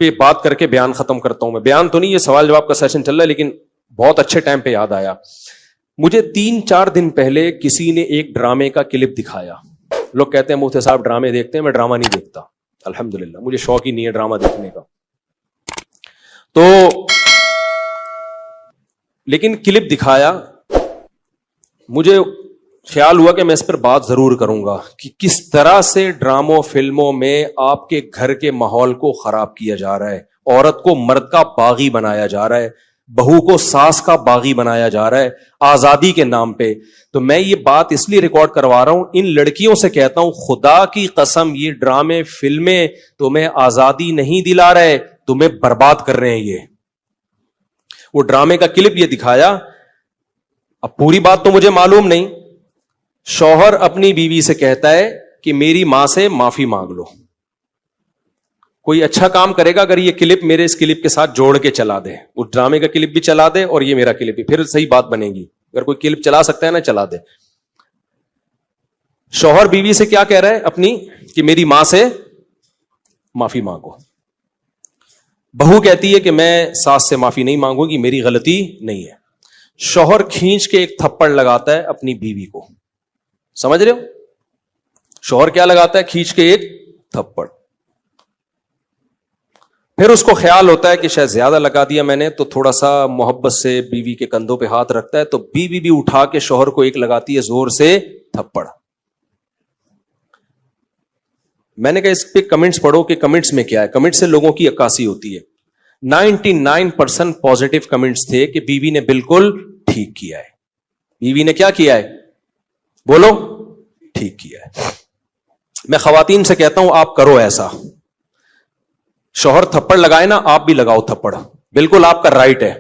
پہ بات کر کے بیان ختم کرتا ہوں. میں بیان تو نہیں, یہ سوال جواب کا سیشن چل رہا ہے, لیکن بہت اچھے ٹائم پہ یاد آیا مجھے. 3-4 دن پہلے کسی نے ایک ڈرامے کا کلپ دکھایا. لوگ کہتے ہیں مفتی صاحب ڈرامے دیکھتے ہیں, میں ڈرامہ نہیں دیکھتا الحمدللہ, مجھے شوق ہی نہیں ہے ڈرامہ دیکھنے کا. تو لیکن کلپ دکھایا, مجھے خیال ہوا کہ میں اس پر بات ضرور کروں گا کہ کس طرح سے ڈراموں فلموں میں آپ کے گھر کے ماحول کو خراب کیا جا رہا ہے, عورت کو مرد کا باغی بنایا جا رہا ہے, بہو کو ساس کا باغی بنایا جا رہا ہے آزادی کے نام پہ. تو میں یہ بات اس لیے ریکارڈ کروا رہا ہوں, ان لڑکیوں سے کہتا ہوں خدا کی قسم یہ ڈرامے فلمیں تمہیں آزادی نہیں دلا رہے, تمہیں برباد کر رہے ہیں. یہ وہ ڈرامے کا کلپ یہ دکھایا, اب پوری بات تو مجھے معلوم نہیں. شوہر اپنی بیوی سے کہتا ہے کہ میری ماں سے معافی مانگ لو. کوئی اچھا کام کرے گا اگر یہ کلپ میرے اس کلپ کے ساتھ جوڑ کے چلا دے, اس ڈرامے کا کلپ بھی چلا دے اور یہ میرا کلپ بھی, پھر صحیح بات بنے گی. اگر کوئی کلپ چلا سکتا ہے نا چلا دے. شوہر بیوی سے کیا کہہ رہا ہے اپنی, کہ میری ماں سے معافی مانگو. بہو کہتی ہے کہ میں ساس سے معافی نہیں مانگوں گی, میری غلطی نہیں ہے. شوہر کھینچ کے ایک تھپڑ لگاتا ہے اپنی بیوی کو. سمجھ رہے ہو, شوہر کیا لگاتا ہے, کھینچ کے ایک تھپڑ. پھر اس کو خیال ہوتا ہے کہ شاید زیادہ لگا دیا میں نے, تو تھوڑا سا محبت سے بیوی کے کندھوں پہ ہاتھ رکھتا ہے, تو بیوی بھی اٹھا کے شوہر کو ایک لگاتی ہے زور سے تھپڑ. میں نے کہا اس پہ کمنٹس پڑھو کہ کمنٹس میں کیا ہے. کمنٹس سے لوگوں کی عکاسی ہوتی ہے. 99% پازیٹیو کمنٹس تھے کہ بیوی نے بالکل ٹھیک کیا ہے. بیوی نے کیا کیا ہے, بولو, ٹھیک کیا ہے. میں خواتین سے کہتا ہوں آپ کرو ایسا, شوہر تھپڑ لگائے نا آپ بھی لگاؤ تھپڑ, بالکل آپ کا رائٹ ہے.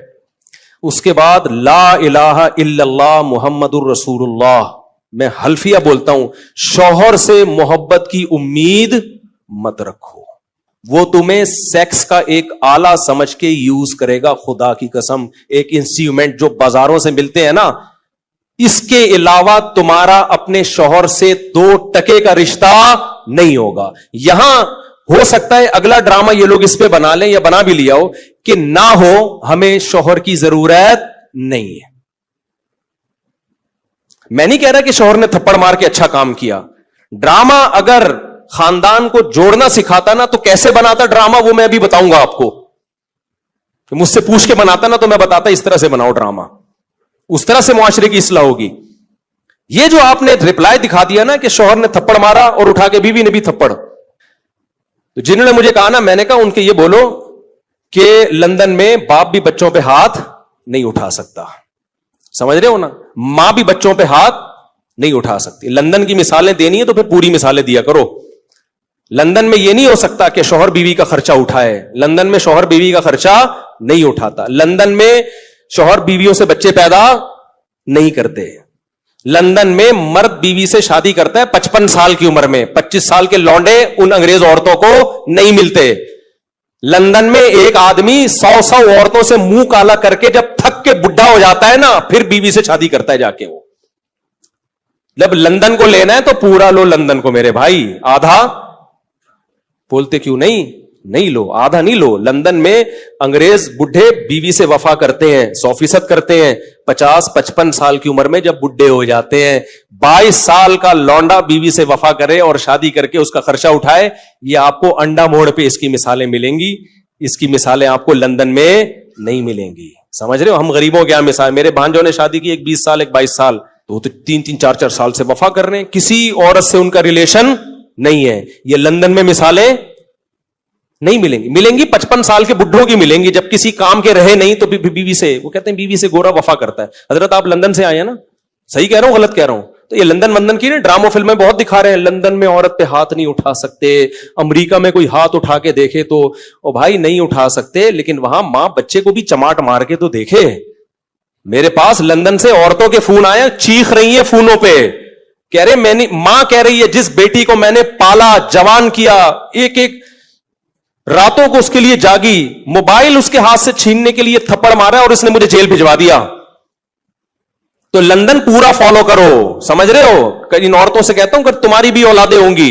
اس کے بعد لا الہ الا اللہ محمد الرسول اللہ, میں حلفیہ بولتا ہوں, شوہر سے محبت کی امید مت رکھو, وہ تمہیں سیکس کا ایک آلہ سمجھ کے یوز کرے گا. خدا کی قسم, ایک انسٹرومنٹ جو بازاروں سے ملتے ہیں نا, اس کے علاوہ تمہارا اپنے شوہر سے 2 ٹکے کا رشتہ نہیں ہوگا. یہاں ہو سکتا ہے اگلا ڈرامہ یہ لوگ اس پہ بنا لیں یا بنا بھی لیا ہو کہ نہ ہو, ہمیں شوہر کی ضرورت نہیں ہے. میں نہیں کہہ رہا کہ شوہر نے تھپڑ مار کے اچھا کام کیا. ڈرامہ اگر خاندان کو جوڑنا سکھاتا نا تو کیسے بناتا ڈرامہ, وہ میں ابھی بتاؤں گا آپ کو. مجھ سے پوچھ کے بناتا نا تو میں بتاتا اس طرح سے بناؤ ڈرامہ, اس طرح سے معاشرے کی اصلاح ہوگی. یہ جو آپ نے رپلائی دکھا دیا نا کہ شوہر نے تھپڑ مارا اور اٹھا کے بیوی نے بھی تھپڑ, تو جنہوں نے مجھے کہا نا, میں نے کہا ان کے یہ بولو کہ لندن میں باپ بھی بچوں پہ ہاتھ نہیں اٹھا سکتا. سمجھ رہے ہو نا, ماں بھی بچوں پہ ہاتھ نہیں اٹھا سکتی. لندن کی مثالیں دینی ہے تو پھر پوری مثالیں دیا کرو. لندن میں یہ نہیں ہو سکتا کہ شوہر بیوی کا خرچہ اٹھائے. لندن میں شوہر بیوی کا خرچہ نہیں اٹھاتا. لندن میں شوہر بیویوں سے بچے پیدا نہیں کرتے. لندن میں مرد بیوی سے شادی کرتا ہے 55 سال کی عمر میں. 25 سال کے لونڈے ان انگریز عورتوں کو نہیں ملتے. لندن میں ایک آدمی 100 عورتوں سے منہ کالا کر کے جب تھک کے بڈھا ہو جاتا ہے نا, پھر بیوی سے شادی کرتا ہے جا کے. وہ جب لندن کو لینا ہے تو پورا لو لندن کو میرے بھائی, آدھا بولتے کیوں نہیں لو, آدھا نہیں لو. لندن میں انگریز بڈھے بیوی سے وفا کرتے ہیں, 100% کرتے ہیں. 50-55 سال کی عمر میں جب بڈھے ہو جاتے ہیں, 22 سال کا لونڈا بیوی سے وفا کرے اور شادی کر کے اس کا خرچہ اٹھائے. یہ آپ کو انڈا موڑ پہ اس کی مثالیں ملیں گی, اس کی مثالیں آپ کو لندن میں نہیں ملیں گی. سمجھ رہے ہو, ہم غریبوں کیا مثال. میرے بھانجوں نے شادی کی, ایک 20 سال ایک 22 سال, تو وہ تو 3-4 سال سے وفا کر رہے ہیں, کسی عورت سے ان کا ریلیشن نہیں ہے. یہ لندن میں مثالیں نہیں ملیں گی. ملیں گی 55 سال کے بڈھوں کی ملیں گی, جب کسی کام کے رہے نہیں تو بیوی سے, وہ کہتے ہیں بیوی سے گورا وفا کرتا ہے. حضرت آپ لندن سے آئے ہیں نا, صحیح کہہ رہا ہوں غلط کہہ رہا ہوں؟ تو یہ لندن کی نا ڈراموں فلمیں بہت دکھا رہے ہیں, لندن میں عورت پہ ہاتھ نہیں اٹھا سکتے. امریکہ میں کوئی ہاتھ اٹھا کے دیکھے تو او بھائی نہیں اٹھا سکتے, لیکن وہاں ماں بچے کو بھی چماٹ مار کے تو دیکھے. میرے پاس لندن سے عورتوں کے فون آئے, چیخ رہی ہیں فونوں پہ, کہہ رہے ماں کہہ رہی ہے جس بیٹی کو میں نے پالا جوان کیا, ایک راتوں کو اس کے لیے جاگی, موبائل اس کے ہاتھ سے چھیننے کے لیے تھپڑ مارا اور اس نے مجھے جیل بھجوا دیا. تو لندن پورا فالو کرو. سمجھ رہے ہو, ان عورتوں سے کہتا ہوں کہ تمہاری بھی اولادیں ہوں گی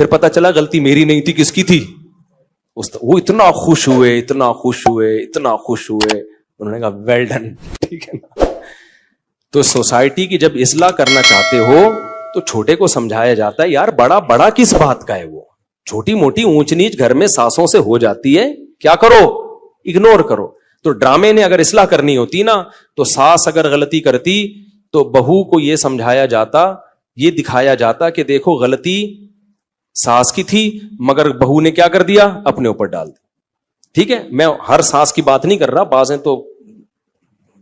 پھر پتا چلا غلطی میری نہیں تھی, کس کی تھی؟ وہ اتنا خوش ہوئے, اتنا خوش ہوئے, اتنا خوش ہوئے, انہوں نے کہا ویل ڈن. ٹھیک ہے نا. تو سوسائٹی کی جب اصلاح کرنا چاہتے ہو تو چھوٹے کو سمجھایا جاتا ہے یار بڑا بڑا کس بات کا ہے, وہ چھوٹی موٹی اونچ نیچ گھر میں ساسوں سے ہو جاتی ہے, کیا کرو, اگنور کرو. تو ڈرامے نے اگر اصلاح کرنی ہوتی نا, تو ساس اگر غلطی کرتی تو بہو کو یہ سمجھایا جاتا, یہ دکھایا جاتا کہ دیکھو غلطی ساس کی تھی مگر بہو نے کیا کر دیا, اپنے اوپر ڈال دی. ٹھیک ہے, میں ہر ساس کی بات نہیں کر رہا, بعض ہیں تو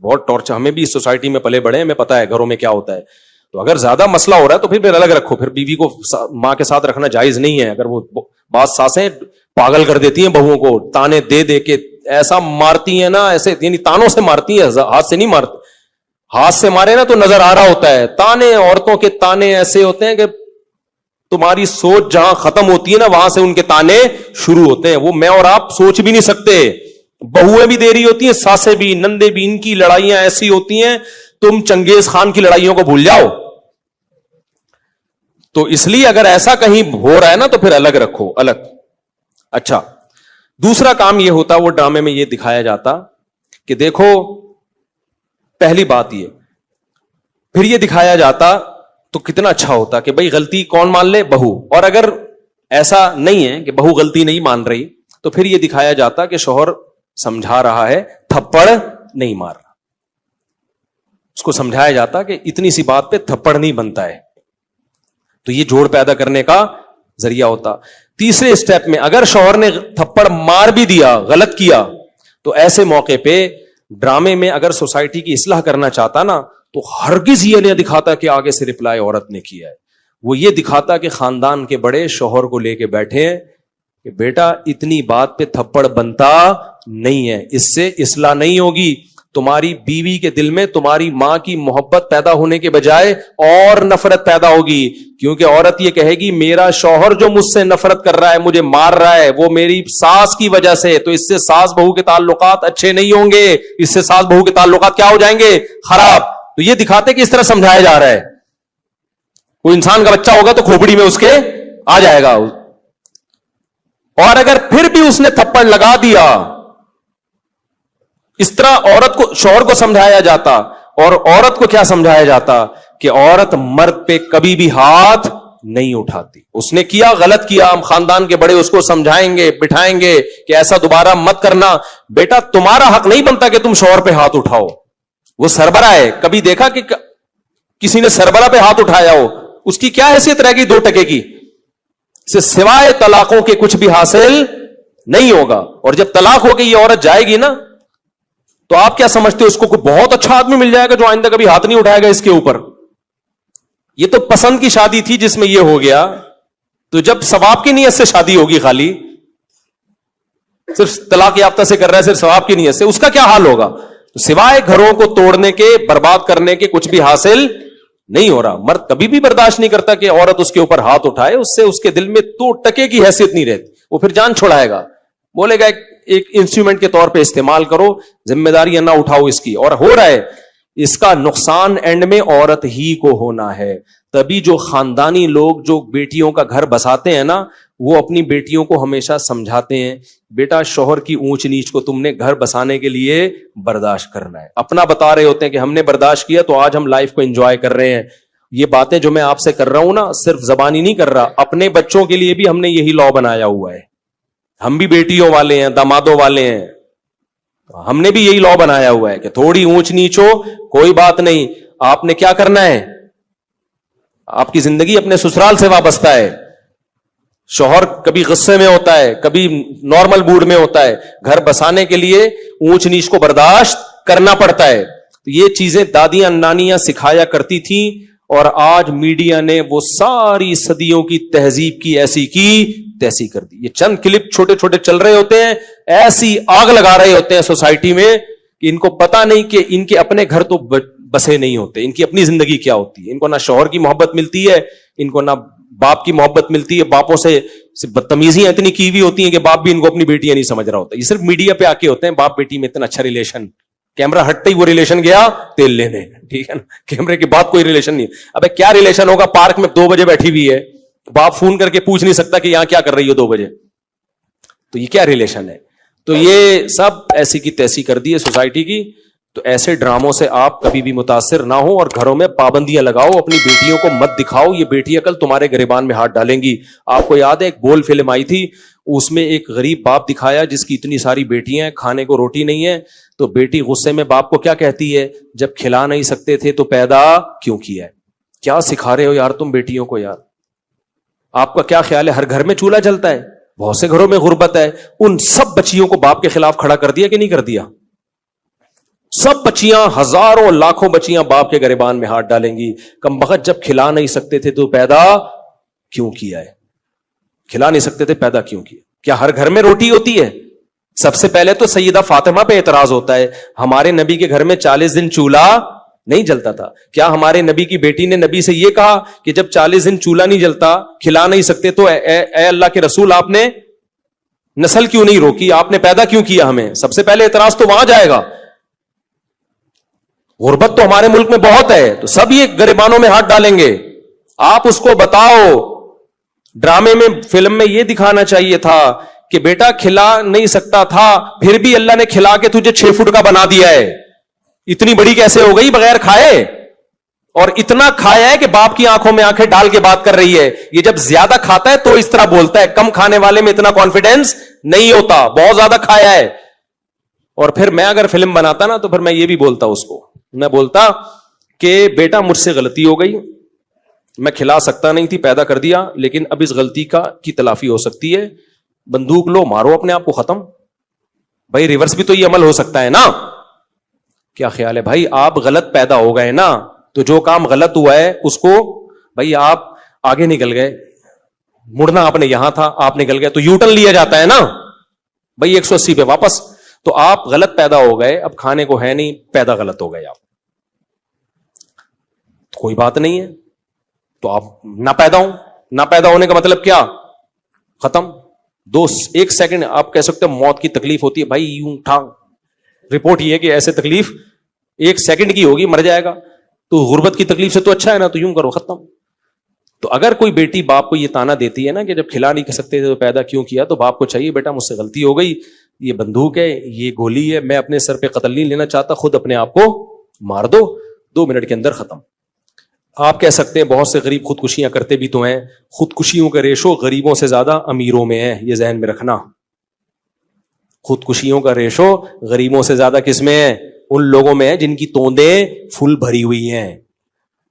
بہت ٹارچر, ہمیں بھی اس سوسائٹی میں پلے بڑے ہیں, ہمیں پتا ہے گھروں میں کیا ہوتا ہے. تو اگر زیادہ مسئلہ ہو رہا ہے تو پھر الگ رکھو, پھر بیوی کو ماں کے ساتھ رکھنا جائز نہیں ہے. اگر وہ بعض ساسیں پاگل کر دیتی ہیں بہوؤں کو, تانے دے دے کے ایسا مارتی ہیں نا, ایسے یعنی تانوں سے مارتی ہیں, ہاتھ سے نہیں مارتی. ہاتھ سے مارے نا تو نظر آ رہا ہوتا ہے. تانے, عورتوں کے تانے ایسے ہوتے ہیں کہ تمہاری سوچ جہاں ختم ہوتی ہے نا وہاں سے ان کے تانے شروع ہوتے ہیں. وہ میں اور آپ سوچ بھی نہیں سکتے. بہویں بھی دے رہی ہوتی ہیں, ساسیں بھی, نندے بھی, ان کی لڑائیاں ایسی ہوتی ہیں تم چنگیز خان کی لڑائیوں کو بھول جاؤ. تو اس لیے اگر ایسا کہیں ہو رہا ہے نا تو پھر الگ رکھو, الگ. اچھا, دوسرا کام یہ ہوتا, وہ ڈرامے میں یہ دکھایا جاتا کہ دیکھو پہلی بات یہ, پھر یہ دکھایا جاتا تو کتنا اچھا ہوتا کہ بھائی غلطی کون مان لے, بہو. اور اگر ایسا نہیں ہے کہ بہو غلطی نہیں مان رہی تو پھر یہ دکھایا جاتا کہ شوہر سمجھا رہا ہے, تھپڑ نہیں مار رہا. اس کو سمجھایا جاتا کہ اتنی سی بات پہ تھپڑ نہیں بنتا ہے. تو یہ جوڑ پیدا کرنے کا ذریعہ ہوتا. تیسرے اسٹیپ میں اگر شوہر نے تھپڑ مار بھی دیا, غلط کیا, تو ایسے موقع پہ ڈرامے میں اگر سوسائٹی کی اصلاح کرنا چاہتا نا تو ہرگز یہ نہیں دکھاتا کہ آگے سے رپلائی عورت نے کیا ہے. وہ یہ دکھاتا کہ خاندان کے بڑے شوہر کو لے کے بیٹھے کہ بیٹا اتنی بات پہ تھپڑ بنتا نہیں ہے, اس سے اصلاح نہیں ہوگی. تمہاری بیوی کے دل میں تمہاری ماں کی محبت پیدا ہونے کے بجائے اور نفرت پیدا ہوگی. کیونکہ عورت یہ کہے گی میرا شوہر جو مجھ سے نفرت کر رہا ہے, مجھے مار رہا ہے, وہ میری ساس کی وجہ سے. تو اس سے ساس بہو کے تعلقات اچھے نہیں ہوں گے, اس سے ساس بہو کے تعلقات کیا ہو جائیں گے, خراب. تو یہ دکھاتے کہ اس طرح سمجھایا جا رہا ہے. کوئی انسان کا بچہ ہوگا تو کھوپڑی میں اس کے آ جائے گا. اور اگر پھر بھی اس نے تھپڑ لگا دیا, اس طرح عورت کو, شوہر کو سمجھایا جاتا. اور عورت کو کیا سمجھایا جاتا کہ عورت مرد پہ کبھی بھی ہاتھ نہیں اٹھاتی. اس نے کیا, غلط کیا, ہم خاندان کے بڑے اس کو سمجھائیں گے, بٹھائیں گے کہ ایسا دوبارہ مت کرنا. بیٹا تمہارا حق نہیں بنتا کہ تم شوہر پہ ہاتھ اٹھاؤ. وہ سربراہ ہے. کبھی دیکھا کہ کسی نے سربراہ پہ ہاتھ اٹھایا ہو؟ اس کی کیا حیثیت رہے گی 2 ٹکے کی؟ سے سوائے طلاقوں کے کچھ بھی حاصل نہیں ہوگا. اور جب طلاق ہو گئی یہ عورت جائے گی نا, تو آپ کیا سمجھتے ہو اس کو کوئی بہت اچھا آدمی مل جائے گا جو آئندہ کبھی ہاتھ نہیں اٹھائے گا اس کے اوپر؟ یہ تو پسند کی شادی تھی جس میں یہ ہو گیا. تو جب ثواب کی نیت سے شادی ہوگی, خالی صرف طلاق یافتہ سے کر رہا ہے, صرف ثواب کی نیت سے, اس کا کیا حال ہوگا؟ تو سوائے گھروں کو توڑنے کے, برباد کرنے کے کچھ بھی حاصل نہیں ہو رہا. مرد کبھی بھی برداشت نہیں کرتا کہ عورت اس کے اوپر ہاتھ اٹھائے. اس سے اس کے دل میں 2 ٹکے کی حیثیت نہیں رہتی. وہ پھر جان چھوڑائے گا, بولے گا ایک انسٹرومنٹ کے طور پہ استعمال کرو, ذمہ داریاں نہ اٹھاؤ اس کی. اور ہو رہا ہے اس کا نقصان اینڈ میں عورت ہی کو ہونا ہے. تبھی جو خاندانی لوگ جو بیٹیوں کا گھر بساتے ہیں نا, وہ اپنی بیٹیوں کو ہمیشہ سمجھاتے ہیں بیٹا شوہر کی اونچ نیچ کو تم نے گھر بسانے کے لیے برداشت کرنا ہے. اپنا بتا رہے ہوتے ہیں کہ ہم نے برداشت کیا تو آج ہم لائف کو انجوائے کر رہے ہیں. یہ باتیں جو میں آپ سے کر رہا ہوں نا, صرف زبانی نہیں کر رہا, اپنے بچوں کے لیے بھی ہم نے یہی لا بنایا ہوا ہے. ہم بھی بیٹیوں والے ہیں, دامادوں والے ہیں, ہم نے بھی یہی لا بنایا ہوا ہے کہ تھوڑی اونچ نیچ ہو کوئی بات نہیں, آپ نے کیا کرنا ہے, آپ کی زندگی اپنے سسرال سے وابستہ ہے. شوہر کبھی غصے میں ہوتا ہے, کبھی نارمل موڈ میں ہوتا ہے, گھر بسانے کے لیے اونچ نیچ کو برداشت کرنا پڑتا ہے. تو یہ چیزیں دادیاں نانیاں سکھایا کرتی تھیں, اور آج میڈیا نے وہ ساری صدیوں کی تہذیب کی ایسی کی تیسی کر دی. یہ چند کلپ چھوٹے چھوٹے چل رہے ہوتے ہیں, ایسی آگ لگا رہے ہوتے ہیں سوسائٹی میں کہ ان کو پتا نہیں کہ ان کے اپنے گھر تو بسے نہیں ہوتے, ان کی اپنی زندگی کیا ہوتی ہے. ان کو نہ شوہر کی محبت ملتی ہے, ان کو نہ باپ کی محبت ملتی ہے, باپوں سے بدتمیزیاں اتنی کی ہوئی ہوتی ہیں کہ باپ بھی ان کو اپنی بیٹیاں نہیں سمجھ رہا ہوتا. یہ صرف میڈیا پہ آ کے ہوتے ہیں, باپ بیٹی میں اتنا اچھا ریلیشن, کیمرہ ہٹتے ہی وہ ریلیشن گیا تیل لینے, ٹھیک ہے نا, کیمرے کے بعد کوئی ریلیشن نہیں. ابے کیا ریلیشن ہوگا, پارک میں 2 بجے بیٹھی ہوئی ہے, باپ فون کر کے پوچھ نہیں سکتا کہ یہاں کیا کر رہی ہو 2 بجے. تو یہ کیا ریلیشن ہے؟ تو یہ سب ایسی کی تیسی کر دی ہے سوسائٹی کی. تو ایسے ڈراموں سے آپ کبھی بھی متاثر نہ ہو اور گھروں میں پابندیاں لگاؤ. اپنی بیٹیوں کو مت دکھاؤ, یہ بیٹیاں کل تمہارے گریبان میں ہاتھ ڈالیں گی. آپ کو یاد ہے ایک بول فلم آئی تھی, اس میں ایک غریب باپ دکھایا جس کی اتنی ساری بیٹیاں ہیں, کھانے کو روٹی نہیں ہے. تو بیٹی غصے میں باپ کو کیا کہتی ہے, جب کھلا نہیں سکتے تھے تو پیدا کیوں کیا ہے. کیا سکھا رہے ہو یار تم بیٹیوں کو یار. آپ کا کیا خیال ہے ہر گھر میں چولہا جلتا ہے؟ بہت سے گھروں میں غربت ہے. ان سب بچیوں کو باپ کے خلاف کھڑا کر دیا کہ نہیں کر دیا؟ سب بچیاں, ہزاروں لاکھوں بچیاں باپ کے گریبان میں ہاتھ ڈالیں گی. کم بخت جب کھلا نہیں سکتے تھے تو پیدا کیوں کیا ہے. کھلا نہیں سکتے تھے پیدا کیوں کیا. کیا ہر گھر میں روٹی ہوتی ہے؟ سب سے پہلے تو سیدہ فاطمہ پہ اعتراض ہوتا ہے, ہمارے نبی کے گھر میں 40 دن چولہا نہیں جلتا تھا. کیا ہمارے نبی کی بیٹی نے نبی سے یہ کہا کہ جب 40 دن چولہا نہیں جلتا, کھلا نہیں سکتے, تو اے اللہ کے رسول آپ نے نسل کیوں نہیں روکی, آپ نے پیدا کیوں کیا ہمیں؟ سب سے پہلے اعتراض تو وہاں جائے گا. غربت تو ہمارے ملک میں بہت ہے, تو سب یہ گریبانوں میں ہاتھ ڈالیں گے. آپ اس کو بتاؤ, ڈرامے میں فلم میں یہ دکھانا چاہیے تھا کہ بیٹا کھلا نہیں سکتا تھا, پھر بھی اللہ نے کھلا کے تجھے 6 فٹ کا بنا دیا ہے. اتنی بڑی کیسے ہو گئی بغیر کھائے؟ اور اتنا کھایا ہے کہ باپ کی آنکھوں میں آنکھیں ڈال کے بات کر رہی ہے. یہ جب زیادہ کھاتا ہے تو اس طرح بولتا ہے, کم کھانے والے میں اتنا کانفیڈنس نہیں ہوتا, بہت زیادہ کھایا ہے. اور پھر میں اگر فلم بناتا نا تو پھر میں یہ بھی بولتا اس کو, میں بولتا کہ بیٹا مجھ سے غلطی ہو گئی, میں کھلا سکتا نہیں تھی, پیدا کر دیا, لیکن اب اس غلطی کی تلافی ہو سکتی ہے. بندوق لو, مارو اپنے آپ کو ختم. بھائی ریورس بھی تو یہ عمل ہو سکتا ہے نا. کیا خیال ہے بھائی؟ آپ غلط پیدا ہو گئے نا, تو جو کام غلط ہوا ہے اس کو بھائی آپ آگے نکل گئے, مڑنا آپ نے یہاں تھا, آپ نکل گئے, تو یو ٹرن لیا جاتا ہے نا بھائی 180 پہ واپس. تو آپ غلط پیدا ہو گئے, اب کھانے کو ہے نہیں, پیدا غلط ہو گئے آپ, تو کوئی بات نہیں ہے. تو آپ نہ پیدا ہوں, نہ پیدا ہونے کا مطلب کیا؟ ختم. 1 سیکنڈ آپ کہہ سکتے ہیں موت کی تکلیف ہوتی ہے بھائی, یوں اٹھا, رپورٹ یہ ہے کہ ایسے تکلیف 1 سیکنڈ کی ہوگی, مر جائے گا. تو غربت کی تکلیف سے تو اچھا ہے نا, تو یوں کرو ختم. تو اگر کوئی بیٹی باپ کو یہ تانا دیتی ہے نا کہ جب کھلا نہیں کر سکتے تو پیدا کیوں کیا, تو باپ کو چاہیے بیٹا مجھ سے غلطی ہو گئی, یہ بندوق ہے, یہ گولی ہے, میں اپنے سر پہ قتل نہیں لینا چاہتا, خود اپنے آپ کو مار دو, 2 منٹ کے اندر ختم. آپ کہہ سکتے ہیں بہت سے غریب خودکشیاں کرتے بھی تو ہیں, خودکشیوں کا ریشو غریبوں سے زیادہ امیروں میں ہے, یہ ذہن میں رکھنا. خودکشیوں کا ریشو غریبوں سے زیادہ کس میں ہے؟ ان لوگوں میں ہے جن کی توندیں فل بھری ہوئی ہیں.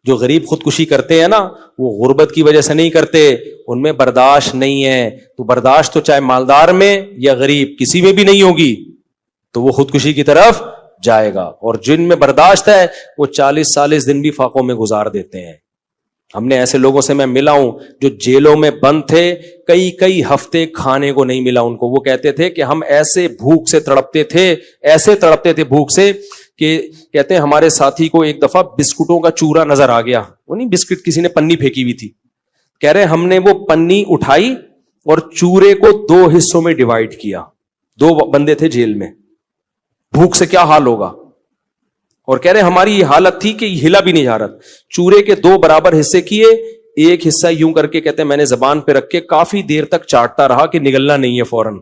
جو غریب خودکشی کرتے ہیں نا, وہ غربت کی وجہ سے نہیں کرتے, ان میں برداشت نہیں ہے. تو برداشت تو چاہے مالدار میں یا غریب کسی میں بھی نہیں ہوگی, تو وہ خودکشی کی طرف جائے گا. اور جن میں برداشت ہے وہ 40 دن بھی فاقوں میں گزار دیتے ہیں. ہم نے ایسے لوگوں سے میں ملا ہوں جو جیلوں میں بند تھے, کئی ہفتے کھانے کو نہیں ملا ان کو. وہ کہتے تھے کہ ہم ایسے بھوک سے تڑپتے تھے بھوک سے کہ کہتے ہیں ہمارے ساتھی کو ایک دفعہ بسکٹوں کا چورا نظر آ گیا. وہ نہیں بسکٹ کسی نے پنی پھینکی ہوئی تھی, کہہ رہے ہم نے وہ پنی اٹھائی اور چورے کو 2 حصوں میں ڈیوائڈ کیا. 2 بندے تھے جیل میں, بھوک سے کیا حال ہوگا. اور کہہ رہے ہماری یہ حالت تھی کہ یہ ہلا بھی نہیں جا رہا. چورے کے 2 برابر حصے کیے, ایک حصہ یوں کر کے کہتے ہیں میں نے زبان پہ رکھ کے کافی دیر تک چاٹتا رہا کہ نگلنا نہیں ہے فوراً,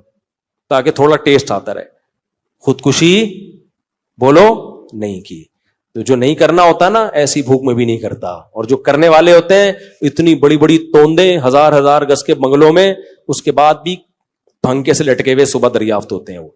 تاکہ تھوڑا ٹیسٹ آتا رہے. خودکشی بولو نہیں کی. تو جو نہیں کرنا ہوتا نا ایسی بھوک میں بھی نہیں کرتا, اور جو کرنے والے ہوتے ہیں اتنی بڑی بڑی توندیں 1000 گز کے بنگلوں میں, اس کے بعد بھی پھنکے سے لٹکے ہوئے صبح دریافت ہوتے ہیں وہ.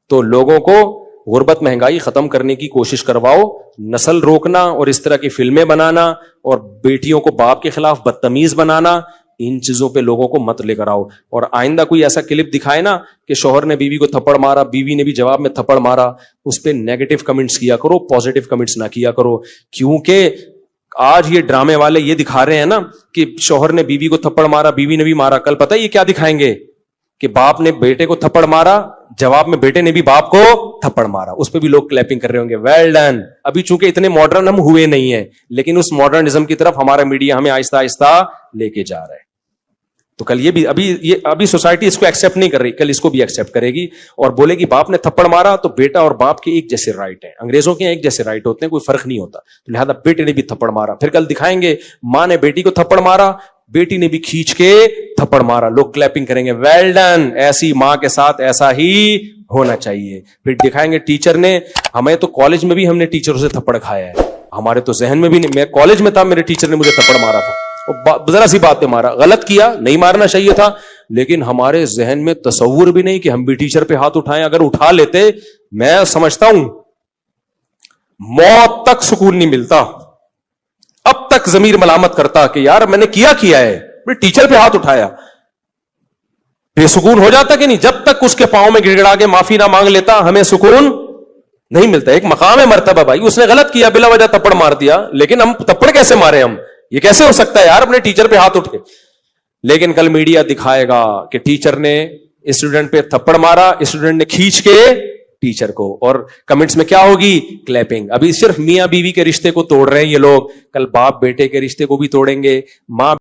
تو لوگوں کو غربت مہنگائی ختم کرنے کی کوشش کرواؤ, نسل روکنا اور اس طرح کی فلمیں بنانا اور بیٹیوں کو باپ کے خلاف بدتمیز بنانا, ان چیزوں پہ لوگوں کو مت لے کر آؤ. اور آئندہ کوئی ایسا کلپ دکھائے نا کہ شوہر نے بیوی کو تھپڑ مارا, بیوی نے بھی جواب میں تھپڑ مارا, اس پہ نیگیٹو کمنٹس کیا کرو, پازیٹو کمنٹس نہ کیا کرو. کیونکہ آج یہ ڈرامے والے یہ دکھا رہے ہیں نا کہ شوہر نے بیوی کو تھپڑ مارا, بیوی نے بھی مارا, کل پتہ ہے یہ کیا دکھائیں گے کہ باپ نے بیٹے کو تھپڑ مارا, جواب میں بیٹے نے بھی باپ کو تھپڑ مارا. اس پہ بھی لوگ کلیپنگ کر رہے ہوں گے, ویل ڈن. ابھی چونکہ اتنے ماڈرن ہم ہوئے نہیں ہیں, لیکن اس ماڈرنزم کی طرف ہمارا میڈیا ہمیں آہستہ آہستہ لے کے جا رہا ہے. تو کل یہ بھی ابھی سوسائٹی اس کو ایکسپٹ نہیں کر رہی, کل اس کو بھی ایکسپٹ کرے گی اور بولے گی باپ نے تھپڑ مارا تو بیٹا اور باپ کے ایک جیسے رائٹ ہیں. انگریزوں کے ایک جیسے رائٹ ہوتے ہیں, کوئی فرق نہیں ہوتا, تو لہذا بیٹے نے بھی تھپڑ مارا. پھر کل دکھائیں گے ماں نے بیٹی کو تھپڑ مارا, بیٹی نے بھی کھینچ کے تھپڑ مارا, لوگ کلیپنگ کریں گے, ویل ڈن, ایسی ماں کے ساتھ ایسا ہی ہونا چاہیے. پھر دکھائیں گے ٹیچر نے, ہمیں تو کالج میں بھی ہم نے ٹیچروں سے تھپڑ کھایا ہے, ہمارے تو ذہن میں بھی نہیں, میں کالج میں تھا میرے ٹیچر نے مجھے تھپڑ مارا تھا, ذرا سی بات پہ مارا, غلط کیا, نہیں مارنا چاہیے تھا, لیکن ہمارے ذہن میں تصور بھی نہیں کہ ہم بھی ٹیچر پہ ہاتھ اٹھائیں. اگر اٹھا لیتے, میں سمجھتا ہوں موت تک سکون نہیں ملتا. اب تک ضمیر ملامت کرتا کہ یار میں نے کیا ہے, میں ٹیچر پہ ہاتھ اٹھایا. بے سکون ہو جاتا کہ نہیں؟ جب تک اس کے پاؤں میں گڑ گڑا کے معافی نہ مانگ لیتا ہمیں سکون نہیں ملتا. ایک مقام ہے مرتبہ بھائی, اس نے غلط کیا, بلا وجہ تھپڑ مار دیا, لیکن ہم تھپڑ کیسے مارے, ہم یہ کیسے ہو سکتا ہے یار اپنے ٹیچر پہ ہاتھ اٹھ کے. لیکن کل میڈیا دکھائے گا کہ ٹیچر نے اسٹوڈنٹ پہ تھپڑ مارا, اسٹوڈنٹ نے کھینچ کے ٹیچر کو, اور کمنٹس میں کیا ہوگی؟ کلیپنگ. ابھی صرف میاں بیوی کے رشتے کو توڑ رہے ہیں یہ لوگ, کل باپ بیٹے کے رشتے کو بھی توڑیں گے, ماں